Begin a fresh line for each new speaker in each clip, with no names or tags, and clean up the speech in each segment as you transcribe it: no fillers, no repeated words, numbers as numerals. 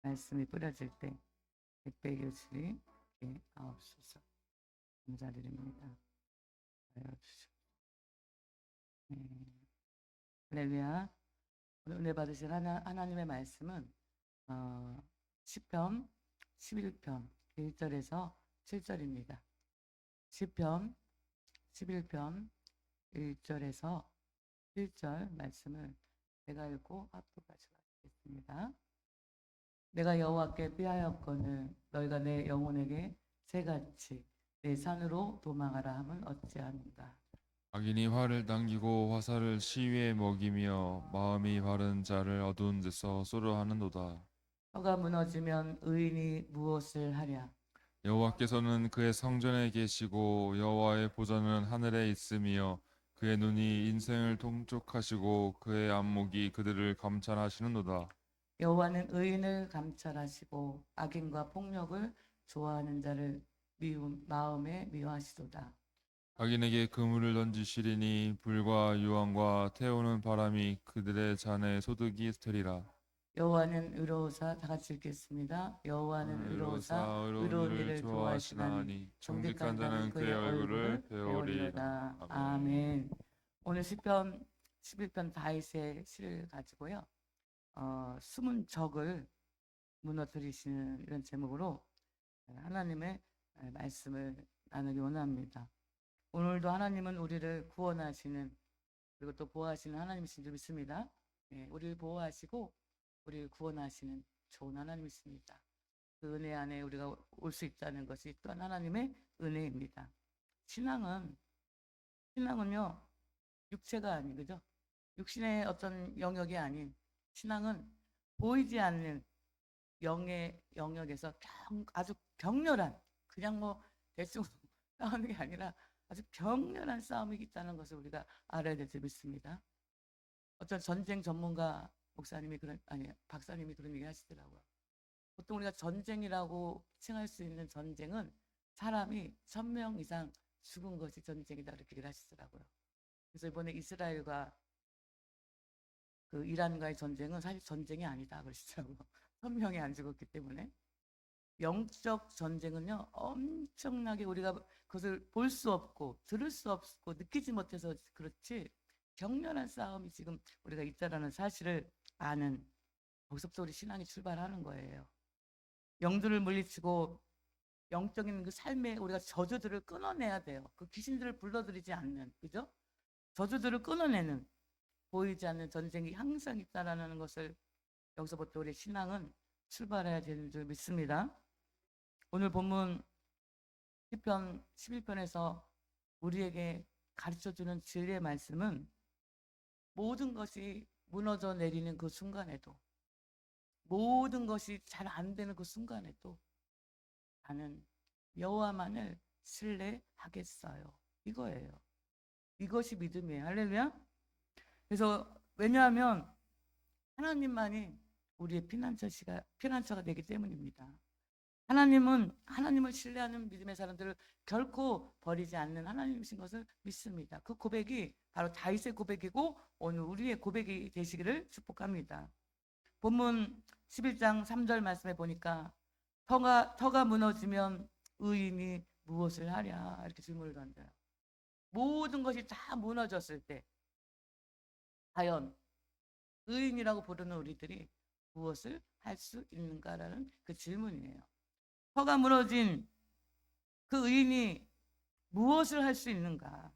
말씀이 뿌려질 때 백배 교실이 이렇게 아옵소서. 감사드립니다. 하여주시옵소서. 네. 할렐루야. 오늘 은혜 받으실 하나님의 말씀은 시편 11편 1절에서 7절입니다. 시편 11편 1절에서 7절 말씀을 제가 읽고 합독하시겠습니다. 내가 여호와께 피하였거늘 너희가 내 영혼에게 새같이 내 산으로 도망하라 함은 어찌하는가.
악인이 활을 당기고 화살을 시위에 먹이며 마음이 바른 자를 어두운 데서 쏘려 하는도다.
혀가 무너지면 의인이 무엇을 하랴.
여호와께서는 그의 성전에 계시고 여호와의 보좌는 하늘에 있으며 그의 눈이 인생을 통촉하시고 그의 안목이 그들을 감찰하시는도다.
여호와는 의인을 감찰하시고 악인과 폭력을 좋아하는 자를 마음에 미워하시도다.
악인에게 그물을 던지시리니 불과 유황과 태우는 바람이 그들의 잔에 소득이 되리라.
여호와는 의로우사, 다 같이 읽겠습니다. 여호와는 의로우사 의로운 일을 좋아하시나니 정직한 자는 그의 얼굴을 배우리로다. 아멘. 오늘 시편 11편 다윗의 시를 가지고요. 숨은 적을 무너뜨리시는 이런 제목으로 하나님의 말씀을 나누기 원합니다. 오늘도 하나님은 우리를 구원하시는, 그리고 또 보호하시는 하나님이신 줄 믿습니다. 우리를 보호하시고 우리를 구원하시는 좋은 하나님이십니다. 그 은혜 안에 우리가 올 수 있다는 것이 또한 하나님의 은혜입니다. 신앙은요 육체가 아닌, 그죠? 육신의 어떤 영역이 아닌 신앙은 보이지 않는 영의 영역에서 아주 격렬한, 그냥 뭐 대충 싸우는 게 아니라 아주 격렬한 싸움이 있다는 것을 우리가 알아야 될 줄 믿습니다. 어떤 전쟁 전문가 목사님이 박사님이 그런 얘기 하시더라고요. 보통 우리가 전쟁이라고 칭할 수 있는 전쟁은 사람이 1000명 이상 죽은 것이 전쟁이다, 이렇게 얘기를 하시더라고요. 그래서 이번에 이스라엘과 그 이란과의 전쟁은 사실 전쟁이 아니다 그러시더라고요. 1000명이 안 죽었기 때문에. 영적 전쟁은요 엄청나게 우리가 그것을 볼 수 없고 들을 수 없고 느끼지 못해서 그렇지 격렬한 싸움이 지금 우리가 있다라는 사실을 아는, 거기서부터 우리 신앙이 출발하는 거예요. 영들을 물리치고 영적인 그 삶에 우리가 저주들을 끊어내야 돼요. 그 귀신들을 불러들이지 않는, 그죠? 저주들을 끊어내는, 보이지 않는 전쟁이 항상 있다라는 것을, 여기서부터 우리 신앙은 출발해야 되는 줄 믿습니다. 오늘 본문 시편 11편에서 우리에게 가르쳐주는 진리의 말씀은 모든 것이 무너져 내리는 그 순간에도, 모든 것이 잘 안 되는 그 순간에도 나는 여호와만을 신뢰하겠어요, 이거예요. 이것이 믿음이에요. 할렐루야. 그래서 왜냐하면 하나님만이 우리의 피난처가 되기 때문입니다. 하나님은 하나님을 신뢰하는 믿음의 사람들을 결코 버리지 않는 하나님이신 것을 믿습니다. 그 고백이 바로 다윗의 고백이고 오늘 우리의 고백이 되시기를 축복합니다. 본문 11장 3절 말씀에 보니까 터가 무너지면 의인이 무엇을 하랴, 이렇게 질문을 던져요. 모든 것이 다 무너졌을 때 과연 의인이라고 부르는 우리들이 무엇을 할 수 있는가라는 그 질문이에요. 터가 무너진 그 의인이 무엇을 할 수 있는가?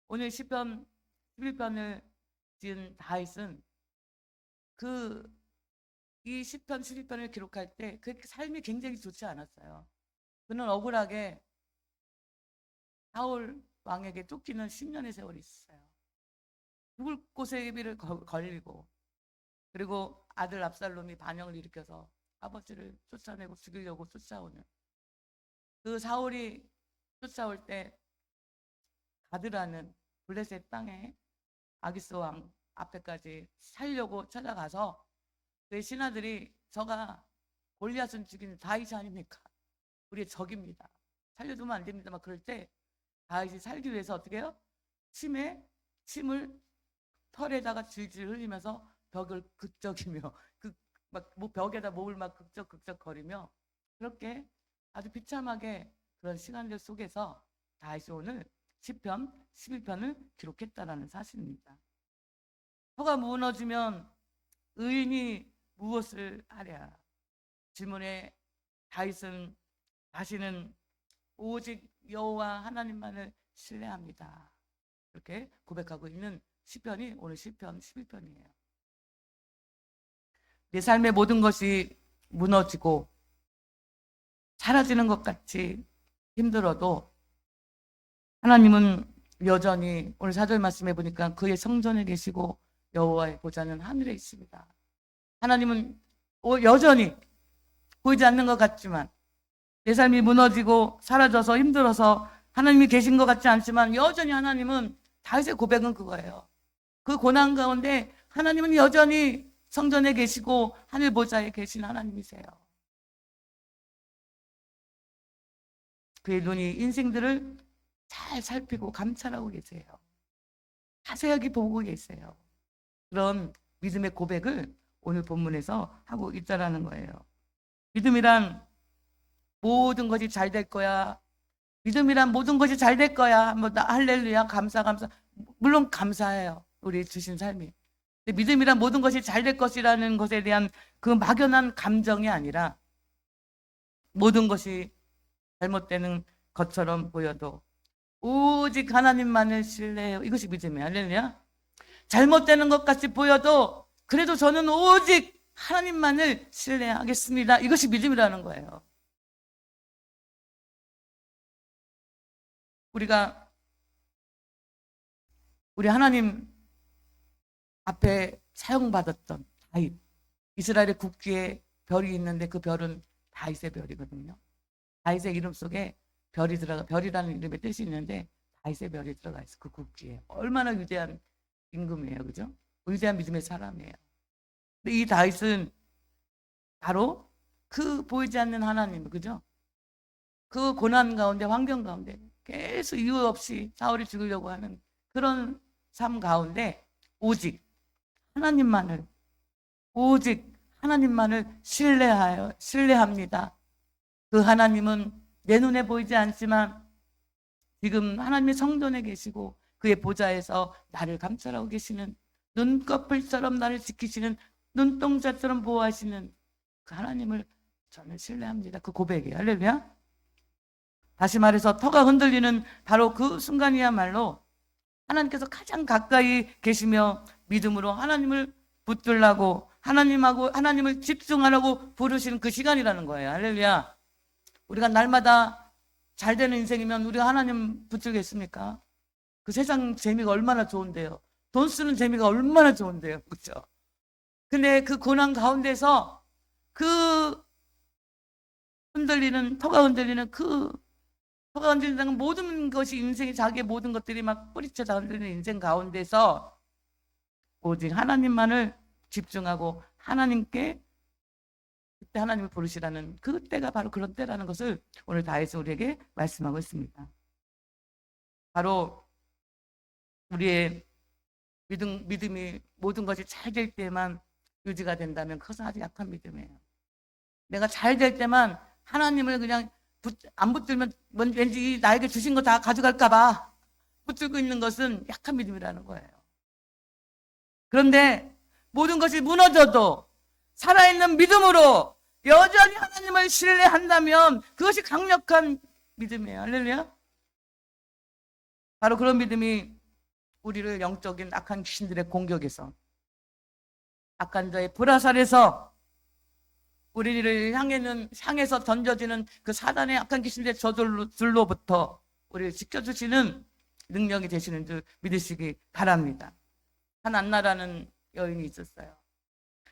오늘 시편 11편을 지은 다윗은 이 시편 11편을 기록할 때 그 삶이 굉장히 좋지 않았어요. 그는 억울하게 사울 왕에게 쫓기는 10년의 세월이 있었어요. 죽을 곳에 비를 걸리고, 그리고 아들 압살롬이 반역을 일으켜서 아버지를 쫓아내고 죽이려고 쫓아오는 그 사울이 쫓아올 때 가드라는 블레셋 땅에 아기스 왕 앞에까지 살려고 찾아가서 그의 신하들이 저가 골리앗은 죽인 다윗이 아닙니까? 우리의 적입니다. 살려두면 안 됩니다만, 그럴 때 다윗이 살기 위해서 어떻게 해요? 침을 털에다가 질질 흘리면서 벽을 극적이며 막 벽에다 몸을 막 극적극적 거리며 그렇게 아주 비참하게 그런 시간들 속에서 다시 오늘 시편 11편을 기록했다라는 사실입니다. 터가 무너지면 의인이 무엇을 하랴? 질문에 다윗은 다시는 오직 여호와 하나님만을 신뢰합니다. 그렇게 고백하고 있는 시편이 오늘 시편 11편이에요. 내 삶의 모든 것이 무너지고 사라지는 것 같이 힘들어도 하나님은 여전히 오늘 4절 말씀해 보니까 그의 성전에 계시고 여호와의 보좌는 하늘에 있습니다. 하나님은 여전히 보이지 않는 것 같지만 내 삶이 무너지고 사라져서 힘들어서 하나님이 계신 것 같지 않지만 여전히 하나님은 다윗의 고백은 그거예요. 그 고난 가운데 하나님은 여전히 성전에 계시고 하늘 보좌에 계신 하나님이세요. 그의 눈이 인생들을 잘 살피고 감찰하고 계세요. 자세하게 보고 계세요. 그런 믿음의 고백을 오늘 본문에서 하고 있다라는 거예요. 믿음이란 모든 것이 잘 될 거야. 믿음이란 모든 것이 잘 될 거야. 뭐 할렐루야, 감사. 물론 감사해요. 우리 주신 삶이. 근데 믿음이란 모든 것이 잘 될 것이라는 것에 대한 그 막연한 감정이 아니라 모든 것이 잘못되는 것처럼 보여도 오직 하나님만을 신뢰해요. 이것이 믿음이에요. 할렐루야. 잘못되는 것 같이 보여도 그래도 저는 오직 하나님만을 신뢰하겠습니다. 이것이 믿음이라는 거예요. 우리 하나님 앞에 사용받았던 다윗, 이스라엘의 국기에 별이 있는데 그 별은 다윗의 별이거든요. 다윗의 이름 속에 별이라는 이름의 뜻이 있는데 다윗의 별이 들어가 있어. 그 국기에. 얼마나 위대한 임금이에요. 그죠? 위대한 믿음의 사람이에요. 근데 이 다윗은 바로 그 보이지 않는 하나님, 그죠? 그 고난 가운데, 환경 가운데 계속 이유 없이 사울이 죽이려고 하는 그런 삶 가운데 오직 하나님만을 신뢰합니다. 그 하나님은 내 눈에 보이지 않지만 지금 하나님의 성전에 계시고 그의 보좌에서 나를 감찰하고 계시는, 눈꺼풀처럼 나를 지키시는, 눈동자처럼 보호하시는 그 하나님을 저는 신뢰합니다. 그 고백이에요. 할렐루야. 다시 말해서 터가 흔들리는 바로 그 순간이야말로 하나님께서 가장 가까이 계시며 믿음으로 하나님을 붙들라고 하나님을 집중하라고 부르시는 그 시간이라는 거예요. 할렐루야. 우리가 날마다 잘 되는 인생이면 우리가 하나님 붙들겠습니까? 그 세상 재미가 얼마나 좋은데요. 돈 쓰는 재미가 얼마나 좋은데요. 그렇죠? 근데 그 고난 가운데서 그 터가 흔들리는 모든 것이 인생이 자기의 모든 것들이 막 뿌리쳐 다 흔들리는 인생 가운데서 오직 하나님만을 집중하고 하나님께 그때 하나님을 부르시라는 그 때가 바로 그런 때라는 것을 오늘 다윗은 우리에게 말씀하고 있습니다. 바로 우리의 믿음이 모든 것이 잘 될 때만 유지가 된다면 그것은 아주 약한 믿음이에요. 내가 잘 될 때만 하나님을 그냥 안 붙들면 왠지 나에게 주신 거 다 가져갈까 봐 붙들고 있는 것은 약한 믿음이라는 거예요. 그런데 모든 것이 무너져도 살아있는 믿음으로 여전히 하나님을 신뢰한다면 그것이 강력한 믿음이에요. 할렐루야. 바로 그런 믿음이 우리를 영적인 악한 귀신들의 공격에서, 악한 자의 불화살에서 우리를 향해서 던져지는 그 사단의 악한 귀신들의 저들로부터 우리를 지켜주시는 능력이 되시는 줄 믿으시기 바랍니다. 한 안나라는 여인이 있었어요.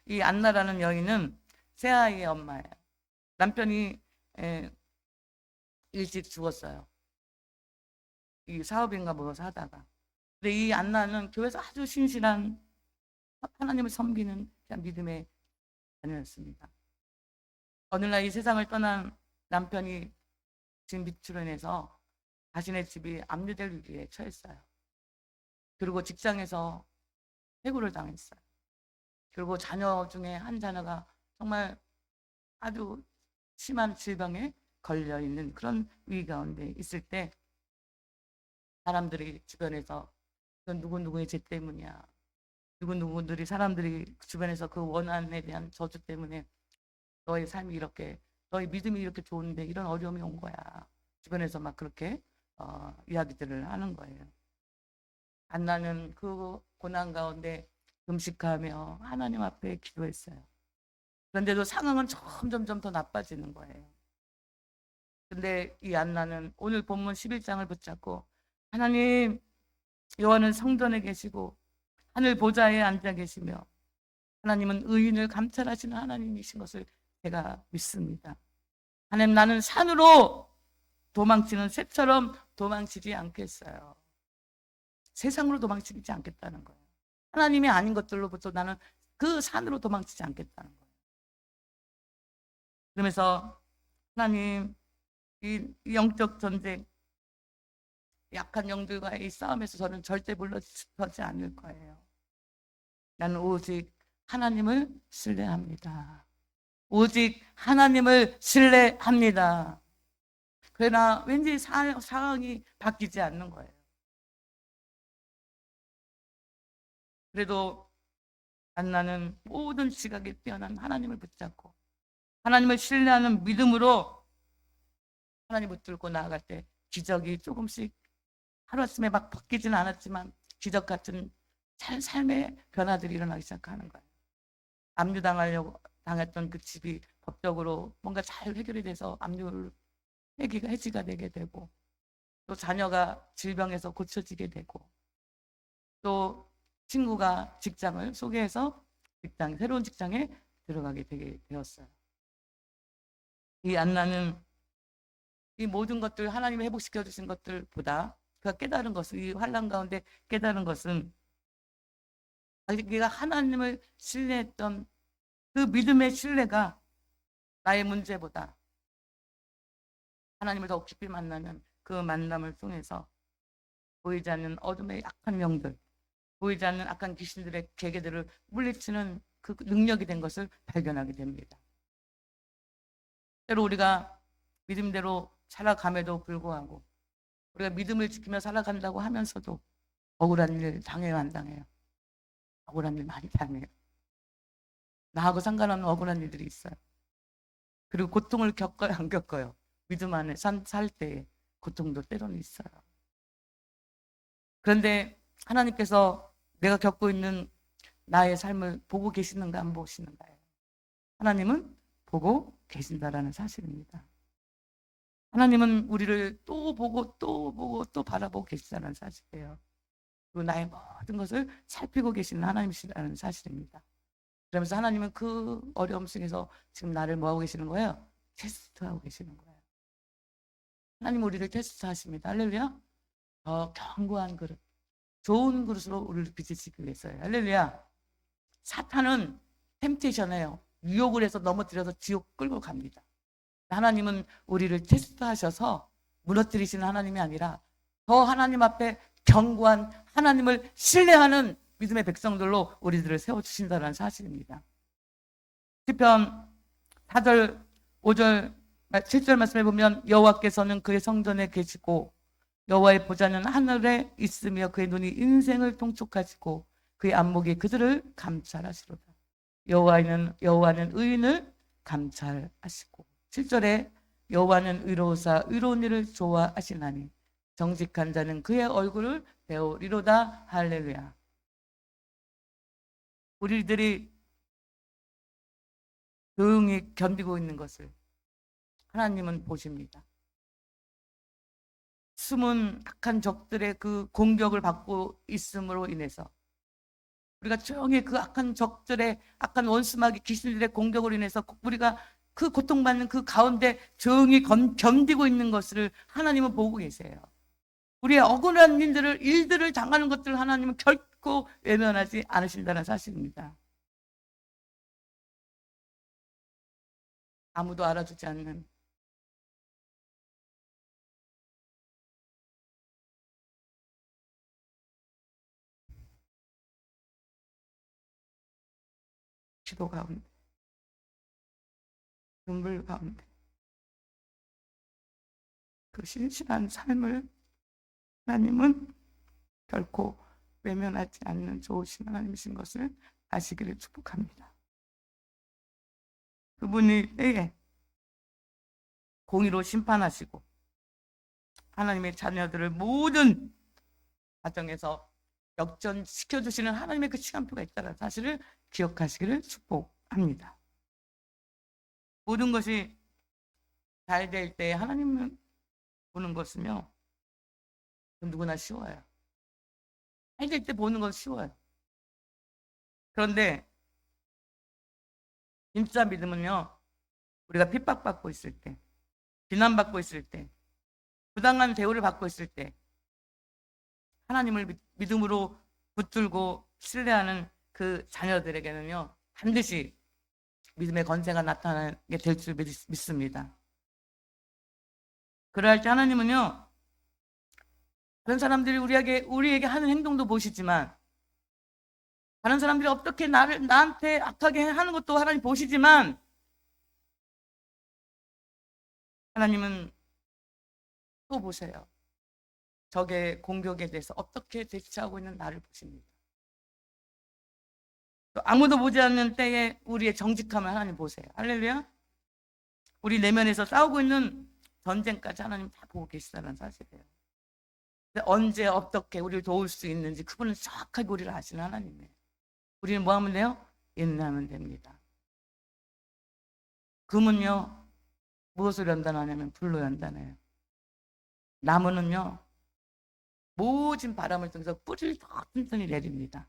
이 안나라는 여인은 세 아이의 엄마예요. 남편이 일찍 죽었어요. 이 사업인가 뭐서 하다가. 근데 이 안나는 교회에서 아주 신실한 하나님을 섬기는 믿음의 자녀였습니다. 어느 날 이 세상을 떠난 남편이 집 밑으로 인해서 자신의 집이 압류될 위기에 처했어요. 그리고 직장에서 해고를 당했어요. 그리고 자녀 중에 한 자녀가 정말 아주 심한 질병에 걸려 있는 그런 위기 가운데 있을 때 사람들이 주변에서 그건 누구누구의 죄 때문이야. 누구누구들이 사람들이 주변에서 그 원한에 대한 저주 때문에 너의 삶이 이렇게 너의 믿음이 이렇게 좋은데 이런 어려움이 온 거야. 주변에서 막 그렇게 이야기들을 하는 거예요. 안나는 그 고난 가운데 금식하며 하나님 앞에 기도했어요. 그런데도 상황은 점점점 더 나빠지는 거예요. 근데 이 안나는 오늘 본문 11장을 붙잡고 하나님 여호와는 성전에 계시고 하늘 보좌에 앉아 계시며 하나님은 의인을 감찰하시는 하나님이신 것을 제가 믿습니다. 하나님 나는 산으로 도망치는 새처럼 도망치지 않겠어요. 세상으로 도망치지 않겠다는 거예요. 하나님이 아닌 것들로부터 나는 그 산으로 도망치지 않겠다는 거예요. 그러면서 하나님 이 영적 전쟁 약한 영들과의 이 싸움에서 저는 절대 물러서지 않을 거예요. 나는 오직 하나님을 신뢰합니다. 오직 하나님을 신뢰합니다. 그러나 왠지 상황이 바뀌지 않는 거예요. 그래도 안나는 모든 지각에 뛰어난 하나님을 붙잡고 하나님을 신뢰하는 믿음으로 하나님 붙들고 나아갈 때 기적이 조금씩 하루아침에 막 바뀌지는 않았지만 기적 같은 삶의 변화들이 일어나기 시작하는 거예요. 압류당하려고 당했던 그 집이 법적으로 뭔가 잘 해결이 돼서 압류 해지가 되게 되고 또 자녀가 질병에서 고쳐지게 되고 또 친구가 직장을 소개해서 새로운 직장에 들어가게 되게 되었어요. 이 안나는 이 모든 것들 하나님이 회복시켜 주신 것들보다 그가 깨달은 것은 이 환난 가운데 깨달은 것은 자기가 하나님을 신뢰했던 그 믿음의 신뢰가 나의 문제보다 하나님을 더욱 깊이 만나는 그 만남을 통해서 보이지 않는 어둠의 악한 영들, 보이지 않는 악한 귀신들의 계계들을 물리치는 그 능력이 된 것을 발견하게 됩니다. 때로 우리가 믿음대로 살아감에도 불구하고 우리가 믿음을 지키며 살아간다고 하면서도 억울한 일 당해요, 안 당해요? 억울한 일 많이 당해요. 나하고 상관없는 억울한 일들이 있어요. 그리고 고통을 겪어요, 안 겪어요? 믿음 안에 살 때에 고통도 때로는 있어요. 그런데 하나님께서 내가 겪고 있는 나의 삶을 보고 계시는가 안 보시는가요? 하나님은 보고 계신다라는 사실입니다. 하나님은 우리를 또 보고 또 보고 또 바라보고 계시다는 사실이에요. 그리고 나의 모든 것을 살피고 계시는 하나님이시라는 사실입니다. 그러면서 하나님은 그 어려움 속에서 지금 나를 뭐하고 계시는 거예요? 테스트하고 계시는 거예요. 하나님 우리를 테스트하십니다. 할렐루야. 더 견고한 그릇, 좋은 그릇으로 우리를 빚으시기 위해서요. 할렐루야. 사탄은 템테이션이에요. 유혹을 해서 넘어뜨려서 지옥 끌고 갑니다. 하나님은 우리를 테스트하셔서 무너뜨리시는 하나님이 아니라 더 하나님 앞에 견고한 하나님을 신뢰하는 믿음의 백성들로 우리들을 세워주신다는 사실입니다. 시편 4절, 5절, 7절 말씀에 보면 여호와께서는 그의 성전에 계시고 여호와의 보좌는 하늘에 있으며 그의 눈이 인생을 통촉하시고 그의 안목이 그들을 감찰하시로다. 여호와는 의인을 감찰하시고 7절에 여호와는 의로우사 의로운 일을 좋아하시나니 정직한 자는 그의 얼굴을 배우리로다. 할렐루야. 우리들이 조용히 견디고 있는 것을 하나님은 보십니다. 숨은 악한 적들의 그 공격을 받고 있음으로 인해서 우리가 조용히 그 악한 적들의 악한 원수마귀 귀신들의 공격으로 인해서 우리가 그 고통받는 그 가운데 조용히 견디고 있는 것을 하나님은 보고 계세요. 우리의 억울한 일들을 당하는 것들을 하나님은 결코 외면하지 않으신다는 사실입니다. 아무도 알아주지 않는 기도 가운데 눈물 가운데 그 신실한 삶을 하나님은 결코 외면하지 않는 좋으신 하나님이신 것을 아시기를 축복합니다. 그분이 때에 공의로 심판하시고 하나님의 자녀들을 모든 가정에서 역전시켜주시는 하나님의 그 시간표가 있다는 사실을 기억하시기를 축복합니다. 모든 것이 잘 될 때 하나님을 보는 것은요, 누구나 쉬워요. 잘 될 때 보는 건 쉬워요. 그런데 진짜 믿음은요, 우리가 핍박받고 있을 때, 비난받고 있을 때, 부당한 대우를 받고 있을 때 하나님을 믿음으로 붙들고 신뢰하는 그 자녀들에게는요, 반드시 믿음의 권세가 나타나게 될 줄 믿습니다. 그럴 때 하나님은요, 다른 사람들이 우리에게 하는 행동도 보시지만, 다른 사람들이 어떻게 나한테 악하게 하는 것도 하나님 보시지만, 하나님은 또 보세요. 적의 공격에 대해서 어떻게 대처하고 있는 나를 보십니다. 또 아무도 보지 않는 때에 우리의 정직함을 하나님 보세요. 할렐루야. 우리 내면에서 싸우고 있는 전쟁까지 하나님 다 보고 계시다는 사실이에요. 언제 어떻게 우리를 도울 수 있는지 그분은 정확하게 우리를 아시는 하나님이에요. 우리는 뭐 하면 돼요? 인내하면 됩니다. 금은요, 무엇을 연단하냐면 불로 연단해요. 나무는요, 모진 바람을 통해서 뿌리를 더 튼튼히 내립니다.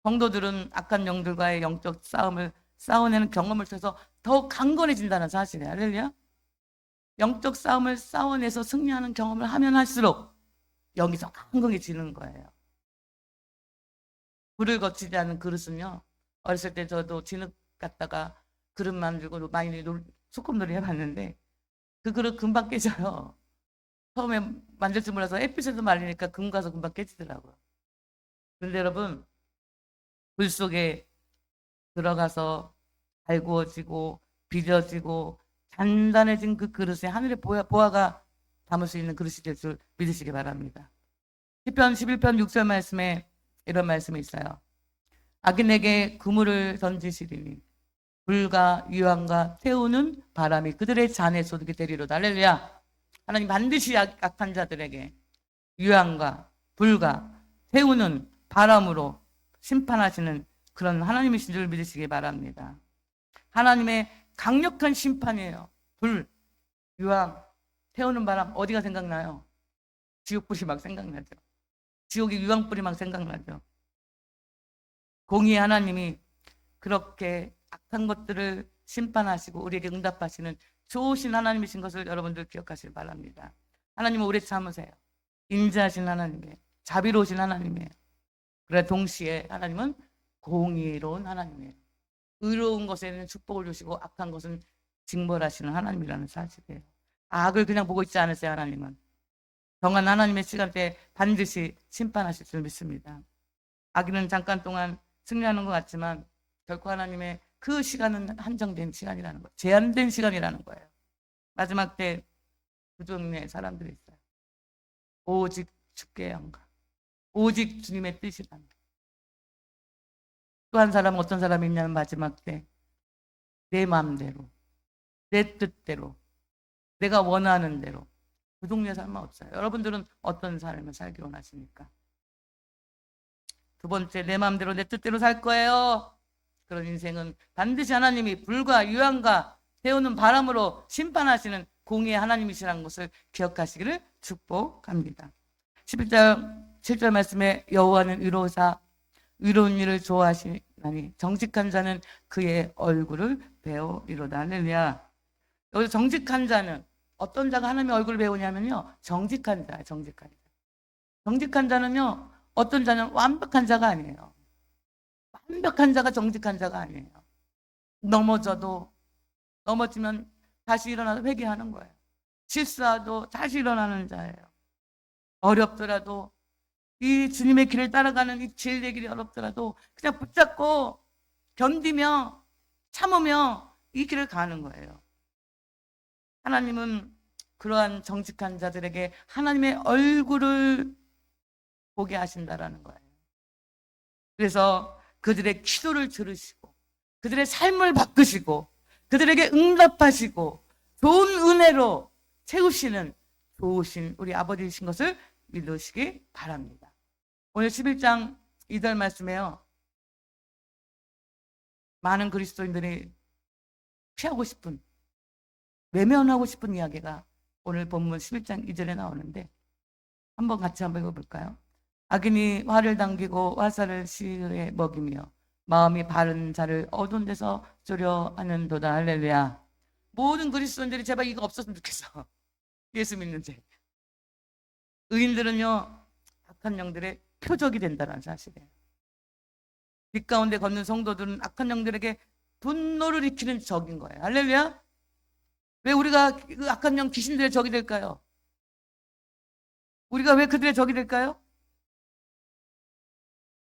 성도들은 악한 영들과의 영적 싸움을 싸워내는 경험을 통해서 더 강건해진다는 사실이에요. 할렐루야. 영적 싸움을 싸워내서 승리하는 경험을 하면 할수록 여기서 강건해지는 거예요. 불을 거치지 않는 그릇은요, 어렸을 때 저도 진흙 갖다가 그릇 만들고 많이 소꿉놀이 해봤는데 그 그릇 금방 깨져요. 처음에 만들 줄 몰라서 햇빛에도 말리니까 금 가서 금방 깨지더라고요. 그런데 여러분, 불 속에 들어가서 달구어지고 비벼지고 단단해진 그 그릇에 하늘의 보화가 담을 수 있는 그릇이 될 줄 믿으시기 바랍니다. 시편 11편 6절 말씀에 이런 말씀이 있어요. 악인에게 그물을 던지시리니 불과 유황과 태우는 바람이 그들의 잔에 쏟게 되리로다. 할렐루야. 하나님 반드시 악한 자들에게 유황과 불과 태우는 바람으로 심판하시는 그런 하나님이신 줄 믿으시기 바랍니다. 하나님의 강력한 심판이에요. 불, 유황, 태우는 바람, 어디가 생각나요? 지옥불이 막 생각나죠. 지옥의 유황불이 막 생각나죠. 공의의 하나님이 그렇게 악한 것들을 심판하시고 우리에게 응답하시는 좋으신 하나님이신 것을 여러분들 기억하시기 바랍니다. 하나님은 오래 참으세요. 인자하신 하나님이에요. 자비로우신 하나님이에요. 그래 동시에 하나님은 공의로운 하나님이에요. 의로운 것에는 축복을 주시고 악한 것은 징벌하시는 하나님이라는 사실이에요. 악을 그냥 보고 있지 않으세요. 하나님은 정한 하나님의 시간대에 반드시 심판하실 줄 믿습니다. 악인은 잠깐 동안 승리하는 것 같지만 결코 하나님의 그 시간은 한정된 시간이라는 거예요. 제한된 시간이라는 거예요. 마지막 때 두 종류의 사람들이 있어요. 오직 주께 영광, 오직 주님의 뜻이란. 또 한 사람은 어떤 사람이 있냐면 마지막 때 내 마음대로, 내 뜻대로, 내가 원하는 대로. 그 종류의 삶은 없어요. 여러분들은 어떤 삶을 살기 원하십니까? 두 번째, 내 마음대로 내 뜻대로 살 거예요. 그런 인생은 반드시 하나님이 불과 유황과 태우는 바람으로 심판하시는 공의의 하나님이시라는 것을 기억하시기를 축복합니다. 11절 7절 말씀에 여호와는 의로우사 의로운 일을 좋아하시나니 정직한 자는 그의 얼굴을 배우리로다. 할렐루야. 여기서 정직한 자는 어떤 자가 하나님의 얼굴을 배우냐면요, 정직한 자예요. 정직한 자. 정직한 자는요, 어떤 자는 완벽한 자가 아니에요. 완벽한 자가 정직한 자가 아니에요. 넘어지면 다시 일어나서 회개하는 거예요. 실수하도 다시 일어나는 자예요. 어렵더라도 이 주님의 길을 따라가는 이 진리의 길이 어렵더라도 그냥 붙잡고 견디며 참으며 이 길을 가는 거예요. 하나님은 그러한 정직한 자들에게 하나님의 얼굴을 보게 하신다라는 거예요. 그래서 그들의 기도를 들으시고 그들의 삶을 바꾸시고 그들에게 응답하시고 좋은 은혜로 채우시는 좋으신 우리 아버지이신 것을 믿으시기 바랍니다. 오늘 11장 2절 말씀에요. 많은 그리스도인들이 피하고 싶은, 외면하고 싶은 이야기가 오늘 본문 11장 2절에 나오는데 같이 한번 읽어볼까요? 악인이 화를 당기고 화살을 시에 먹이며 마음이 바른 자를 어두운 데서 쏘려 하는도다. 할렐루야. 모든 그리스도인들이 제발 이거 없었으면 좋겠어. 예수 믿는 자. 의인들은요, 악한 영들의 표적이 된다는 사실이에요. 빛 가운데 걷는 성도들은 악한 영들에게 분노를 일으키는 적인 거예요. 할렐루야. 왜 우리가 그 악한 영 귀신들의 적이 될까요? 우리가 왜 그들의 적이 될까요?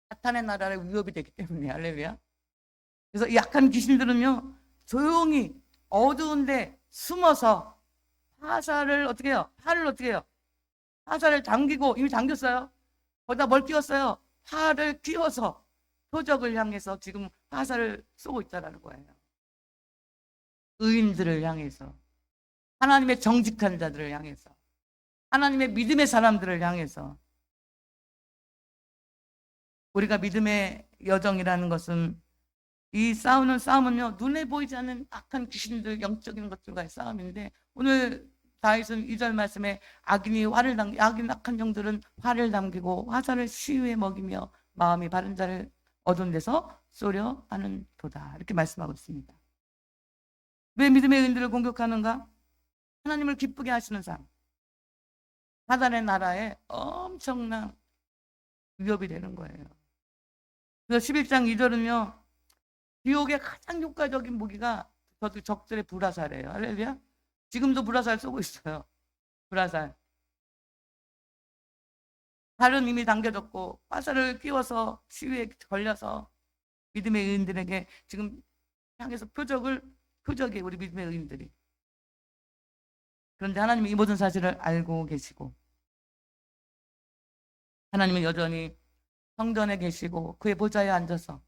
사탄의 나라의 위협이 되기 때문에. 할렐루야. 그래서 이 악한 귀신들은요, 조용히 어두운데 숨어서 화살을 어떻게 해요? 활을 어떻게 해요? 화살을 당기고, 이미 당겼어요. 거기다 뭘 끼웠어요? 활을 끼워서 표적을 향해서 지금 화살을 쏘고 있다는 거예요. 의인들을 향해서, 하나님의 정직한 자들을 향해서, 하나님의 믿음의 사람들을 향해서. 우리가 믿음의 여정이라는 것은, 이 싸우는 싸움은요, 눈에 보이지 않는 악한 귀신들, 영적인 것들과의 싸움인데, 오늘 다윗은 2절 말씀에 악한 영들은 화를 남기고 화살을 시위에 먹이며 마음이 바른 자를 어두운 데서 쏘려 하는 도다. 이렇게 말씀하고 있습니다. 왜 믿음의 의인들을 공격하는가? 하나님을 기쁘게 하시는 삶. 사단의 나라에 엄청난 위협이 되는 거예요. 그래서 11장 2절은요, 지옥의 가장 효과적인 무기가 저도 적들의 불화살이에요. 할렐루야. 지금도 불화살 쏘고 있어요. 불화살. 발은 이미 당겨졌고 화살을 끼워서 시위에 걸려서 믿음의 의인들에게 지금 향해서 표적이 우리 믿음의 의인들이. 그런데 하나님은 이 모든 사실을 알고 계시고 하나님은 여전히 성전에 계시고 그의 보좌에 앉아서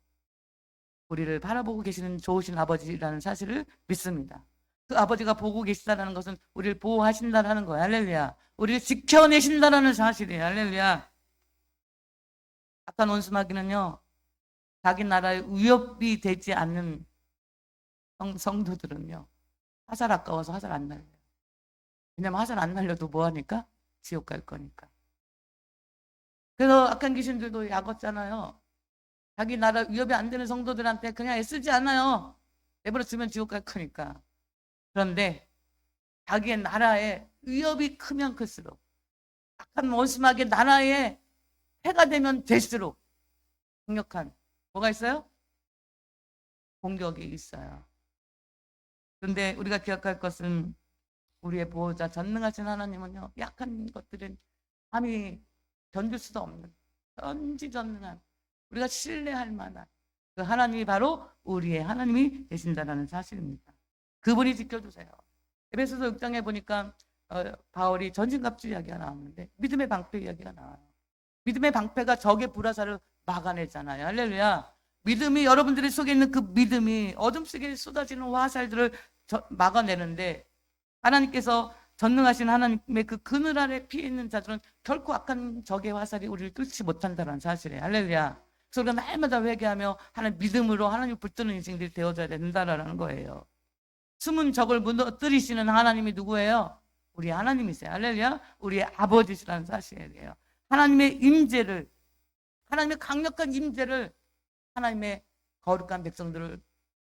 우리를 바라보고 계시는 좋으신 아버지라는 사실을 믿습니다. 그 아버지가 보고 계시다는 것은 우리를 보호하신다는 거예요. 할렐루야. 우리를 지켜내신다는 사실이에요. 할렐루야. 악한 원수마귀는요, 자기 나라에 위협이 되지 않는 성도들은요, 화살 아까워서 화살 안 날려요. 왜냐면 화살 안 날려도 뭐하니까? 지옥 갈 거니까. 그래서 악한 귀신들도 약었잖아요. 자기 나라 위협이 안 되는 성도들한테 그냥 애쓰지 않아요. 내버려 두면 지옥 갈 거니까. 그런데 자기의 나라에 위협이 크면 클수록, 악한 원수마귀의 나라에 해가 되면 될수록 강력한 뭐가 있어요? 공격이 있어요. 그런데 우리가 기억할 것은 우리의 보호자 전능하신 하나님은요, 약한 것들은 감히 견딜 수도 없는 전지전능한, 우리가 신뢰할 만한 그 하나님이 바로 우리의 하나님이 되신다는 사실입니다. 그분이 지켜주세요. 에베소서 6장에 보니까 바울이 전진갑주 이야기가 나왔는데 믿음의 방패 이야기가 나와요. 믿음의 방패가 적의 불화살을 막아내잖아요. 할렐루야. 믿음이, 여러분들의 속에 있는 그 믿음이 어둠 속에 쏟아지는 화살들을 막아내는데, 하나님께서 전능하신 하나님의 그 그늘 아래 피해 있는 자들은 결코 악한 적의 화살이 우리를 뚫지 못한다는 사실이에요. 할렐루야. 그래서 우리가 날마다 회개하며 하나님 믿음으로 하나님 붙드는 인생들이 되어져야 된다라는 거예요. 숨은 적을 무너뜨리시는 하나님이 누구예요? 우리 하나님이세요. 할렐루야. 우리의 아버지시라는 사실이에요. 하나님의 임재를, 하나님의 강력한 임재를, 하나님의 거룩한 백성들을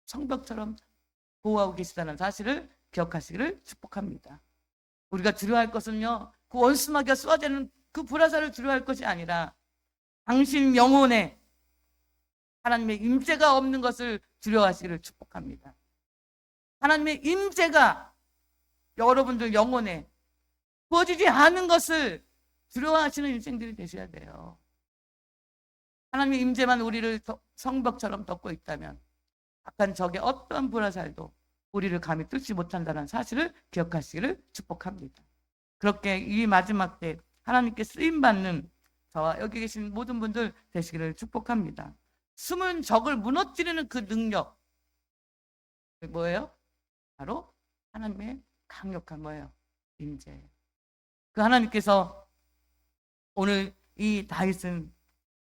성벽처럼 보호하고 계시다는 사실을 기억하시기를 축복합니다. 우리가 두려워할 것은요, 그 원수마귀가 쏘아대는 그 불화살을 두려워할 것이 아니라 당신 영혼에 하나님의 임재가 없는 것을 두려워하시기를 축복합니다. 하나님의 임재가 여러분들 영혼에 부어지지 않은 것을 두려워하시는 인생들이 되셔야 돼요. 하나님의 임재만 우리를 성벽처럼 덮고 있다면 악한 적의 어떤 불화살도 우리를 감히 뚫지 못한다는 사실을 기억하시기를 축복합니다. 그렇게 이 마지막 때 하나님께 쓰임받는 저와 여기 계신 모든 분들 되시기를 축복합니다. 숨은 적을 무너뜨리는 그 능력 뭐예요? 바로 하나님의 강력한 뭐예요? 임재. 그 하나님께서 오늘 이 다윗은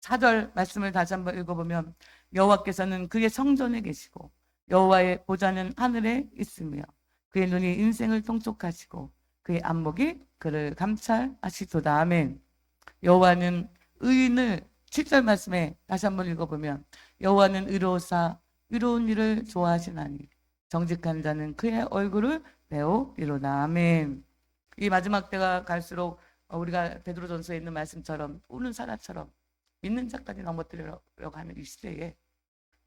4절 말씀을 다시 한번 읽어보면 여호와께서는 그의 성전에 계시고 여호와의 보좌는 하늘에 있으며 그의 눈이 인생을 통촉하시고 그의 안목이 그를 감찰하시도다. 아멘. 여호와는 의인을 7절 말씀에 다시 한번 읽어보면 여호와는 의로우사 의로운 일을 좋아하시나니 정직한 자는 그의 얼굴을 배우리로다. 아멘. 이 마지막 때가 갈수록 우리가 베드로전서에 있는 말씀처럼 우는 사자처럼 믿는 자까지 넘어뜨리려고 하는 이 시대에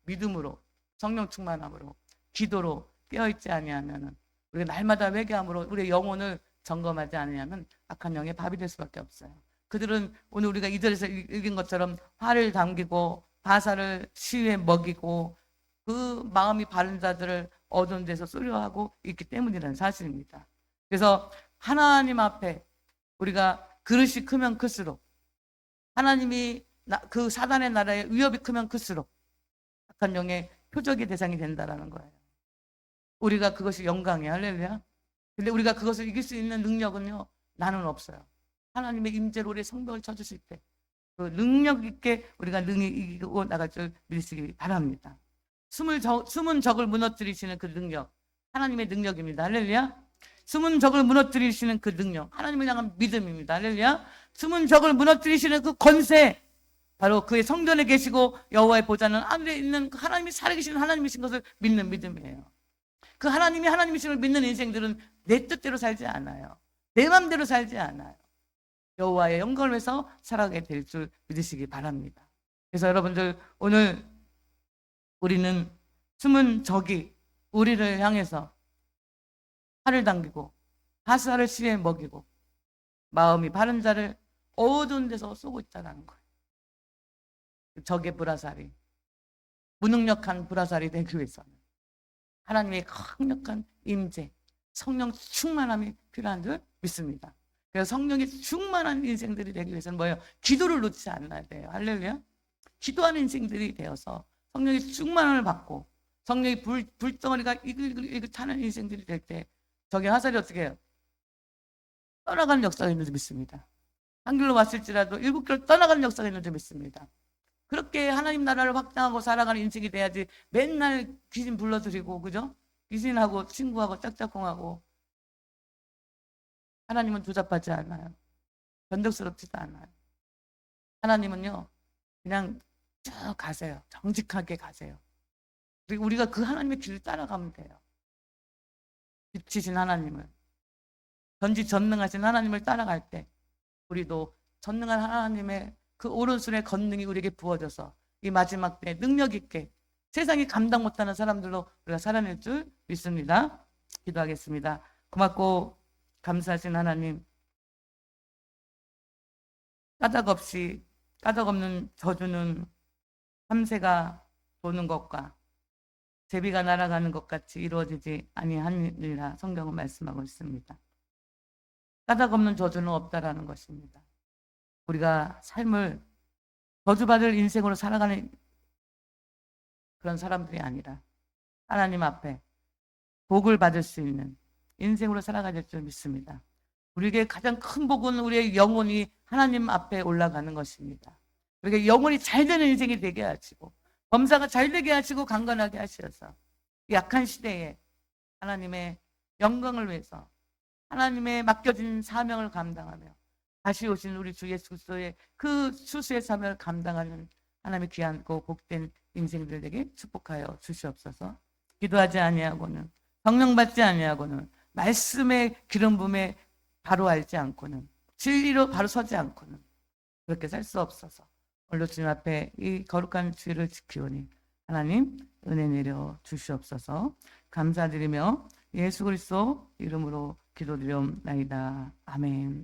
믿음으로 성령 충만함으로 기도로 깨어있지 아니하면 우리가 날마다 회개함으로 우리의 영혼을 점검하지 않으면 악한 영의 밥이 될 수밖에 없어요. 그들은 오늘 우리가 2절에서 읽은 것처럼 화를 당기고 바사를 시위에 먹이고 그 마음이 바른 자들을 어두운 데서 쏘려하고 있기 때문이라는 사실입니다. 그래서 하나님 앞에 우리가 그릇이 크면 클수록 하나님이 그 사단의 나라의 위협이 크면 클수록 악한 영의 표적의 대상이 된다는 거예요. 우리가 그것이 영광이야. 할렐루야. 근데 우리가 그것을 이길 수 있는 능력은요, 나는 없어요. 하나님의 임재로 우리의 성벽을 쳐주실 때 그 능력 있게 우리가 능히 이기고 나갈 줄 믿으시기 바랍니다. 숨은 적을 무너뜨리시는 그 능력, 하나님의 능력입니다. 할렐루야. 숨은 적을 무너뜨리시는 그 능력, 하나님을 향한 믿음입니다. 할렐루야. 숨은 적을 무너뜨리시는 그 권세, 바로 그의 성전에 계시고 여호와의 보좌는 하늘에 있는 그 하나님이 살아계시는 하나님이신 것을 믿는 믿음이에요. 그 하나님이 하나님이신 걸 믿는 인생들은 내 뜻대로 살지 않아요. 내 마음대로 살지 않아요. 여호와의 영광을 위해서 살아가게 될 줄 믿으시기 바랍니다. 그래서 여러분들 오늘 우리는 숨은 적이 우리를 향해서 칼을 당기고 가스화를 시에 먹이고 마음이 바른 자를 어두운 데서 쏘고 있다는 거예요. 적의 불화살이 무능력한 불화살이 되기 위해서는 하나님의 강력한 임재, 성령 충만함이 필요한 줄 믿습니다. 그래서 성령이 충만한 인생들이 되기 위해서는 뭐예요? 기도를 놓지 않아야 돼요. 할렐루야. 기도하는 인생들이 되어서 성령의 충만함을 받고 성령의 불덩어리가 이글이글 타는 인생들이 될 때 적의 화살이 어떻게 해요? 떠나가는 역사가 있는 줄 믿습니다. 한 길로 왔을지라도 7길로 떠나가는 역사가 있는 줄 믿습니다. 그렇게 하나님 나라를 확장하고 살아가는 인생이 돼야지 맨날 귀신 불러들이고, 그죠? 귀신하고 친구하고 짝짝꿍하고. 하나님은 조잡하지 않아요. 변덕스럽지도 않아요. 하나님은요, 그냥 쭉 가세요. 정직하게 가세요. 그리고 우리가 그 하나님의 길을 따라가면 돼요. 빛이신 하나님을, 전지전능하신 하나님을 따라갈 때 우리도 전능한 하나님의 그 오른손의 권능이 우리에게 부어져서 이 마지막 때 능력 있게 세상이 감당 못하는 사람들로 우리가 살아낼 줄 믿습니다. 기도하겠습니다. 고맙고 감사하신 하나님, 까닭 없는 저주는 참새가 도는 것과 제비가 날아가는 것 같이 이루어지지 아니하니라 성경은 말씀하고 있습니다. 까닭 없는 저주는 없다라는 것입니다. 우리가 삶을 저주받을 인생으로 살아가는 그런 사람들이 아니라 하나님 앞에 복을 받을 수 있는 인생으로 살아가야 될 줄 믿습니다. 우리에게 가장 큰 복은 우리의 영혼이 하나님 앞에 올라가는 것입니다. 우리가 영혼이 잘 되는 인생이 되게 하시고 범사가 잘 되게 하시고 강건하게 하셔서 약한 시대에 하나님의 영광을 위해서 하나님의 맡겨진 사명을 감당하며 다시 오신 우리 주 예수 그리스도의 그 수수의 사명을 감당하는 하나님의 귀하고 복된 인생들에게 축복하여 주시옵소서. 기도하지 아니하고는 성령 받지 아니하고는 말씀의 기름 부음에 바로 알지 않고는 진리로 바로 서지 않고는 그렇게 살 수 없어서 오늘도 주님 앞에 이 거룩한 주의를 지키오니 하나님 은혜 내려 주시옵소서. 감사드리며 예수 그리스도 이름으로 기도드리옵나이다. 아멘.